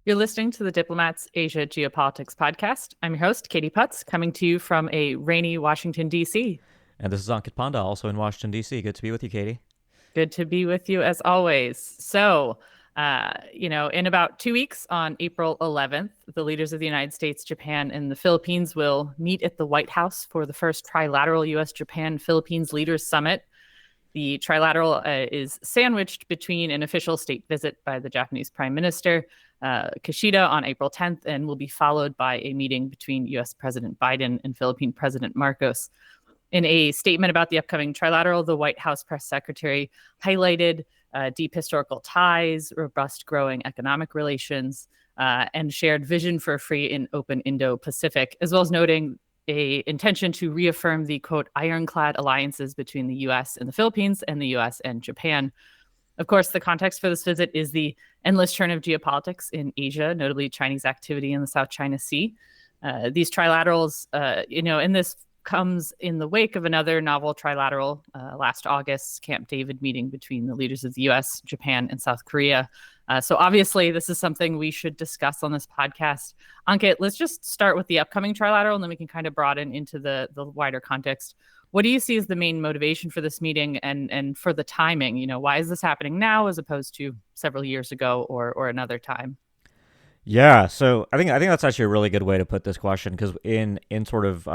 You're listening to the Diplomats Asia Geopolitics podcast. I'm your host, Katie Putz, coming to you from a rainy Washington, D.C. And this is Ankit Panda, also in Washington, D.C. Good to be with you, Katie. Good to be with you as always. In about 2 weeks on April 11th, the leaders of the United States, Japan, and the Philippines will meet at the White House for the first trilateral U.S.-Japan-Philippines Leaders Summit. The trilateral is sandwiched between an official state visit by the Japanese Prime Minister, Kishida, on April 10th, and will be followed by a meeting between U.S. President Biden and Philippine President Marcos. In a statement about the upcoming trilateral, the White House press secretary highlighted deep historical ties, robust growing economic relations, and shared vision for a free and open Indo-Pacific, as well as noting a intention to reaffirm the, quote, ironclad alliances between the U.S. and the Philippines and the U.S. and Japan. Of course, the context for this visit is the endless turn of geopolitics in Asia, notably Chinese activity in the South China Sea. These trilaterals, and this comes in the wake of another novel trilateral last August, Camp David meeting between the leaders of the U.S., Japan, and South Korea. So obviously, this is something we should discuss on this podcast. Ankit, let's just start with the upcoming trilateral, and then we can kind of broaden into the wider context. What do you see as the main motivation for this meeting and for the timing? Why is this happening now as opposed to several years ago or another time? Yeah, so I think that's actually a really good way to put this question because in sort of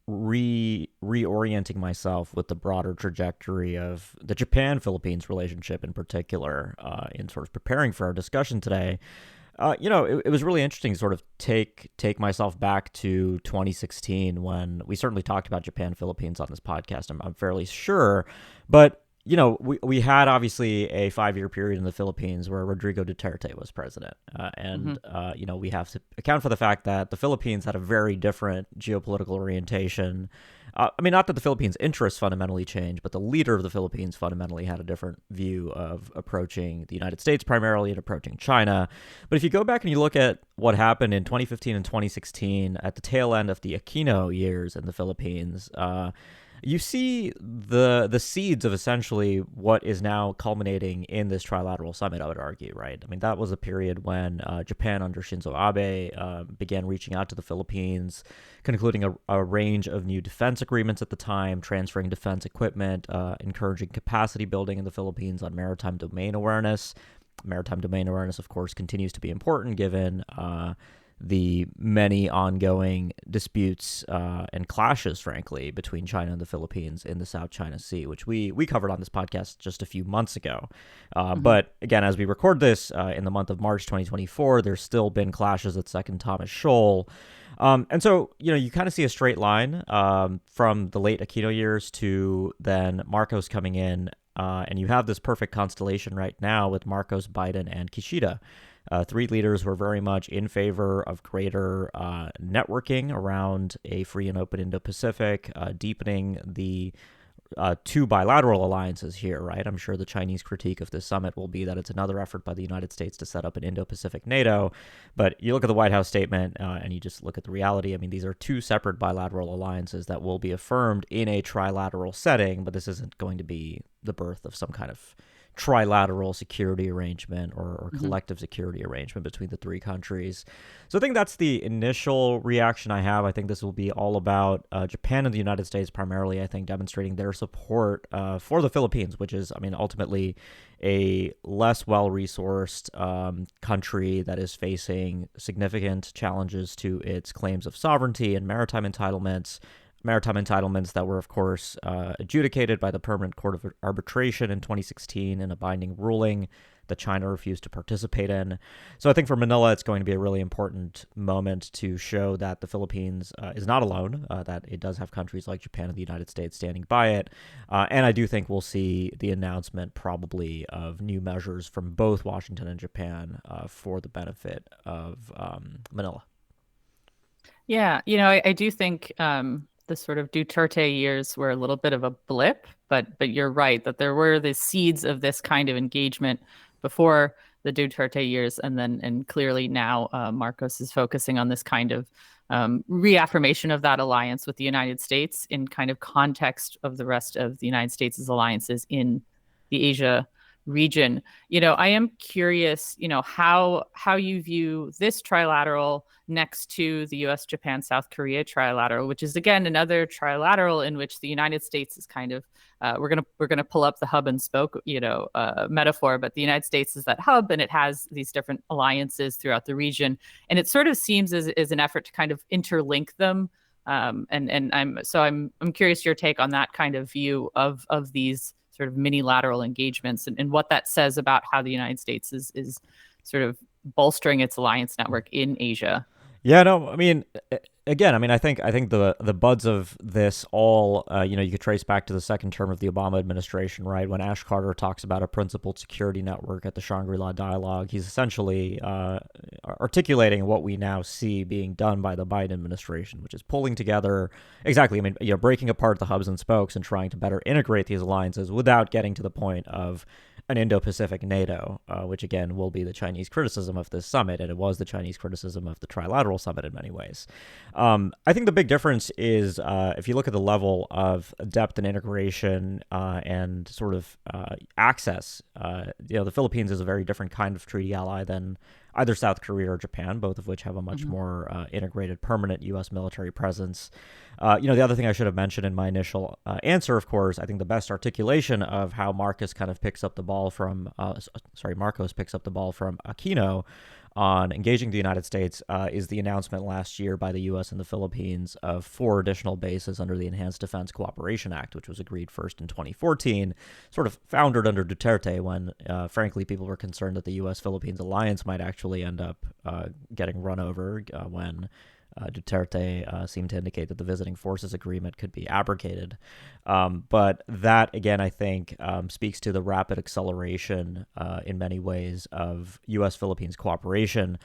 reorienting myself with the broader trajectory of the Japan-Philippines relationship in particular, in sort of preparing for our discussion today. It was really interesting to sort of take myself back to 2016 when we certainly talked about Japan Philippines on this podcast. I'm fairly sure, but we had obviously a 5-year period in the Philippines where Rodrigo Duterte was president, we have to account for the fact that the Philippines had a very different geopolitical orientation. Not that the Philippines' interests fundamentally changed, but the leader of the Philippines fundamentally had a different view of approaching the United States primarily and approaching China. But if you go back and you look at what happened in 2015 and 2016 at the tail end of the Aquino years in the Philippines, you see the seeds of essentially what is now culminating in this trilateral summit, I would argue, right? That was a period when Japan under Shinzo Abe began reaching out to the Philippines, concluding a range of new defense agreements at the time, transferring defense equipment, encouraging capacity building in the Philippines on maritime domain awareness. Maritime domain awareness, of course, continues to be important given the many ongoing disputes and clashes, frankly, between China and the Philippines in the South China Sea, which we covered on this podcast just a few months ago. But again, as we record this in the month of March 2024, there's still been clashes at Second Thomas Shoal. And so, you kind of see a straight line from the late Aquino years to then Marcos coming in. And you have this perfect constellation right now with Marcos, Biden, and Kishida. Three leaders who are very much in favor of greater networking around a free and open Indo-Pacific, deepening the two bilateral alliances here, right? I'm sure the Chinese critique of this summit will be that it's another effort by the United States to set up an Indo-Pacific NATO. But you look at the White House statement and you just look at the reality. These are two separate bilateral alliances that will be affirmed in a trilateral setting, but this isn't going to be the birth of some kind of trilateral security arrangement or collective security arrangement between the three countries. So I think that's the initial reaction I have. I think this will be all about Japan and the United States primarily, I think, demonstrating their support for the Philippines, which is, ultimately a less well-resourced country that is facing significant challenges to its claims of sovereignty and maritime entitlements that were, of course, adjudicated by the Permanent Court of Arbitration in 2016 in a binding ruling that China refused to participate in. So I think for Manila, it's going to be a really important moment to show that the Philippines is not alone, that it does have countries like Japan and the United States standing by it. And I do think we'll see the announcement probably of new measures from both Washington and Japan for the benefit of Manila. Yeah, I do think the sort of Duterte years were a little bit of a blip, but you're right that there were the seeds of this kind of engagement before the Duterte years, and clearly now Marcos is focusing on this kind of reaffirmation of that alliance with the United States in kind of context of the rest of the United States' alliances in the Asia region. I am curious, how you view this trilateral next to the US, Japan, South Korea trilateral, which is again another trilateral in which the United States is kind of we're gonna pull up the hub and spoke, metaphor, but the United States is that hub, and it has these different alliances throughout the region, and it sort of seems as an effort to kind of interlink them. And I'm curious your take on that kind of view of these sort of mini lateral engagements, and what that says about how the United States is sort of bolstering its alliance network in Asia. Yeah, no, I mean, again, I mean, I think the buds of this all, you could trace back to the second term of the Obama administration, right? When Ash Carter talks about a principled security network at the Shangri-La Dialogue, he's essentially articulating what we now see being done by the Biden administration, which is pulling together, exactly, I mean, breaking apart the hubs and spokes and trying to better integrate these alliances without getting to the point of an Indo-Pacific NATO, which again will be the Chinese criticism of this summit, and it was the Chinese criticism of the Trilateral Summit in many ways. I think the big difference is if you look at the level of depth and integration and sort of access, the Philippines is a very different kind of treaty ally than either South Korea or Japan, both of which have a much more integrated, permanent U.S. military presence. The other thing I should have mentioned in my initial answer, of course, I think the best articulation of how Marcos kind of picks up the ball from, Marcos picks up the ball from Aquino on engaging the United States is the announcement last year by the U.S. and the Philippines of 4 additional bases under the Enhanced Defense Cooperation Act, which was agreed first in 2014, sort of foundered under Duterte when, frankly, people were concerned that the U.S.-Philippines alliance might actually end up getting run over when Duterte seemed to indicate that the Visiting Forces Agreement could be abrogated. But that, again, I think speaks to the rapid acceleration in many ways of U.S.-Philippines cooperation.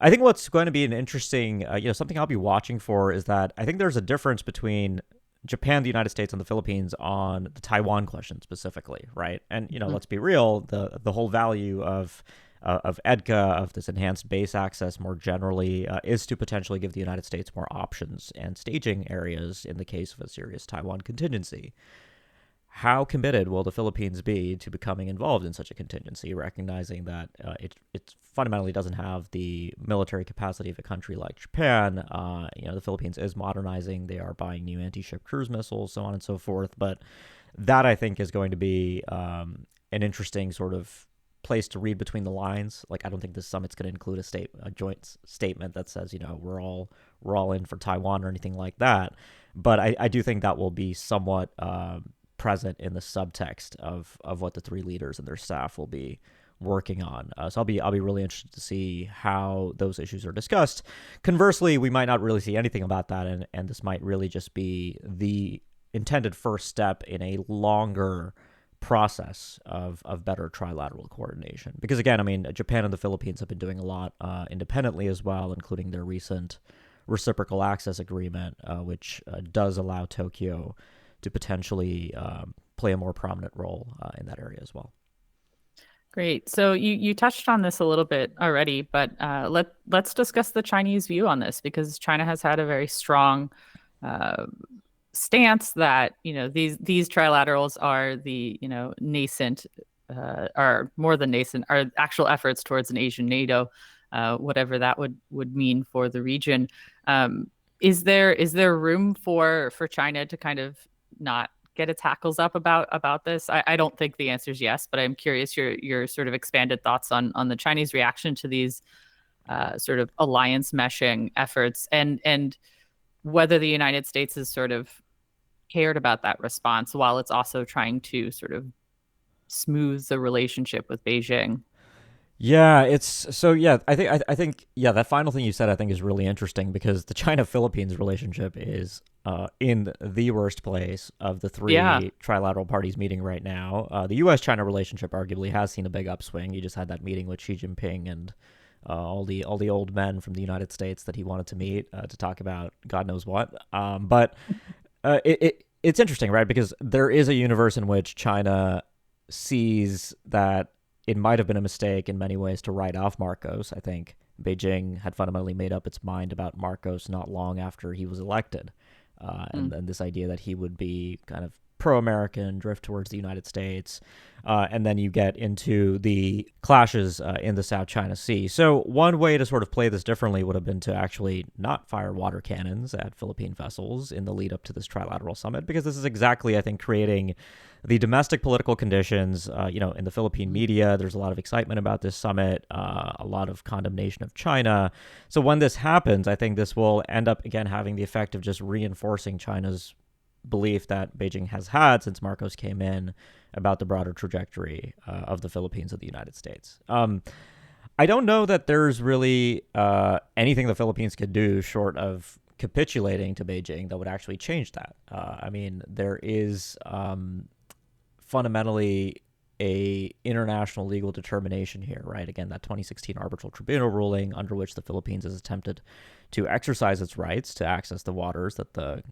I think what's going to be an interesting, something I'll be watching for is that I think there's a difference between Japan, the United States, and the Philippines on the Taiwan question specifically, right? And, let's be real, the whole value of EDCA, of this enhanced base access more generally, is to potentially give the United States more options and staging areas in the case of a serious Taiwan contingency. How committed will the Philippines be to becoming involved in such a contingency, recognizing that it fundamentally doesn't have the military capacity of a country like Japan? The Philippines is modernizing. They are buying new anti-ship cruise missiles, so on and so forth. But that, I think, is going to be an interesting sort of place to read between the lines. Like, I don't think this summit's going to include a joint statement that says, we're all in for Taiwan or anything like that. But I do think that will be somewhat present in the subtext of what the 3 leaders and their staff will be working on. So I'll be really interested to see how those issues are discussed. Conversely, we might not really see anything about that, and this might really just be the intended first step in a longer process of better trilateral coordination. Because again, I mean, Japan and the Philippines have been doing a lot independently as well, including their recent reciprocal access agreement, which does allow Tokyo to potentially play a more prominent role in that area as well. Great. So you touched on this a little bit already, but let's discuss the Chinese view on this, because China has had a very strong stance that these trilaterals are the nascent, are more than nascent, are actual efforts towards an Asian NATO, whatever that would mean for the region. Is there room for China to kind of not get its hackles up about this? I don't think the answer is yes, but I'm curious your sort of expanded thoughts on the Chinese reaction to these sort of alliance meshing efforts, and whether the United States has sort of cared about that response while it's also trying to sort of smooth the relationship with Beijing. Yeah, I think that final thing you said I think is really interesting, because the China-Philippines relationship is in the worst place of the 3 trilateral parties meeting right now. The U.S.-China relationship arguably has seen a big upswing. You just had that meeting with Xi Jinping and all the old men from the United States that he wanted to meet to talk about God knows what. But it's interesting, right? Because there is a universe in which China sees that it might have been a mistake in many ways to write off Marcos. I think Beijing had fundamentally made up its mind about Marcos not long after he was elected. And this idea that he would be kind of pro-American, drift towards the United States. And then you get into the clashes in the South China Sea. So one way to sort of play this differently would have been to actually not fire water cannons at Philippine vessels in the lead up to this trilateral summit, because this is exactly, I think, creating the domestic political conditions. In the Philippine media, there's a lot of excitement about this summit, a lot of condemnation of China. So when this happens, I think this will end up, again, having the effect of just reinforcing China's belief that Beijing has had since Marcos came in about the broader trajectory of the Philippines of the United States. I don't know that there's really anything the Philippines could do short of capitulating to Beijing that would actually change that. There is fundamentally a international legal determination here, right? Again, that 2016 arbitral tribunal ruling under which the Philippines has attempted to exercise its rights to access the waters that the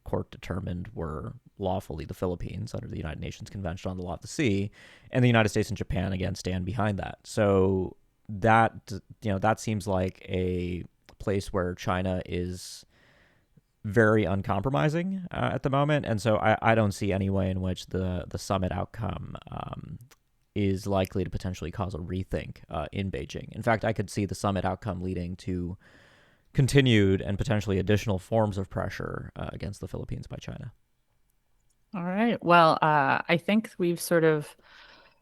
court determined were lawfully the Philippines under the United Nations Convention on the Law of the Sea, and the United States and Japan again stand behind that. So that seems like a place where China is very uncompromising at the moment, and so I don't see any way in which the summit outcome is likely to potentially cause a rethink in Beijing. In fact, I could see the summit outcome leading to continued and potentially additional forms of pressure against the Philippines by China. All right. Well, I think we've sort of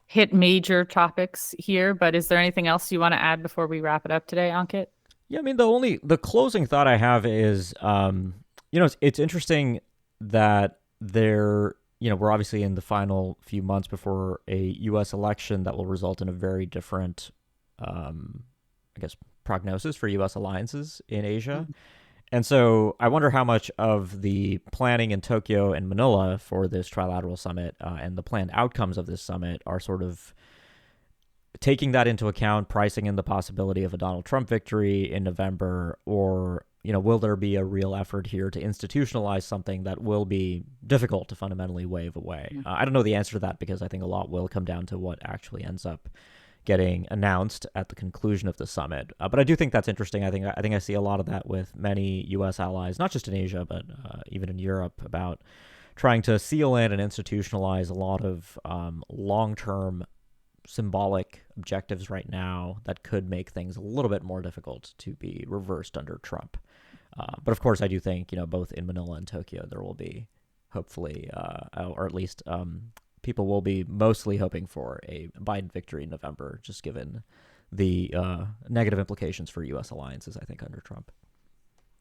hit major topics here, but is there anything else you want to add before we wrap it up today, Ankit? Yeah, the closing thought I have is, it's interesting that we're obviously in the final few months before a U.S. election that will result in a very different, prognosis for U.S. alliances in Asia. And so I wonder how much of the planning in Tokyo and Manila for this trilateral summit and the planned outcomes of this summit are sort of taking that into account, pricing in the possibility of a Donald Trump victory in November, or will there be a real effort here to institutionalize something that will be difficult to fundamentally wave away? I don't know the answer to that, because I think a lot will come down to what actually ends up getting announced at the conclusion of the summit. But I do think that's interesting. I think I see a lot of that with many U.S. allies, not just in Asia, but even in Europe, about trying to seal in and institutionalize a lot of long-term symbolic objectives right now that could make things a little bit more difficult to be reversed under Trump. But of course, I do think, both in Manila and Tokyo, there will be hopefully, or at least people will be mostly hoping for a Biden victory in November, just given the negative implications for U.S. alliances, I think, under Trump.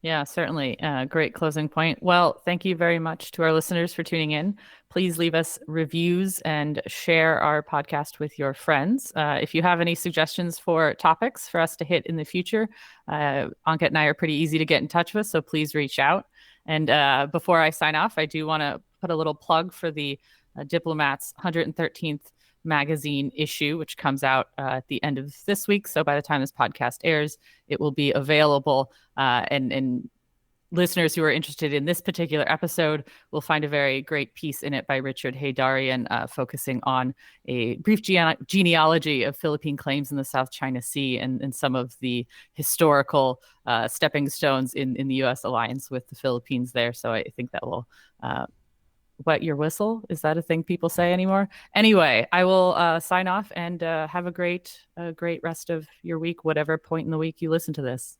Yeah, certainly. Great closing point. Well, thank you very much to our listeners for tuning in. Please leave us reviews and share our podcast with your friends. If you have any suggestions for topics for us to hit in the future, Ankit and I are pretty easy to get in touch with, so please reach out. And before I sign off, I do want to put a little plug for the Diplomat's 113th magazine issue, which comes out at the end of this week. So by the time this podcast airs, it will be available. And listeners who are interested in this particular episode will find a very great piece in it by Richard Haydarian, focusing on a brief genealogy of Philippine claims in the South China Sea and some of the historical stepping stones in the U.S. alliance with the Philippines there. So I think that will wet your whistle. Is that a thing people say anymore? Anyway, I will sign off and have a great rest of your week, whatever point in the week you listen to this.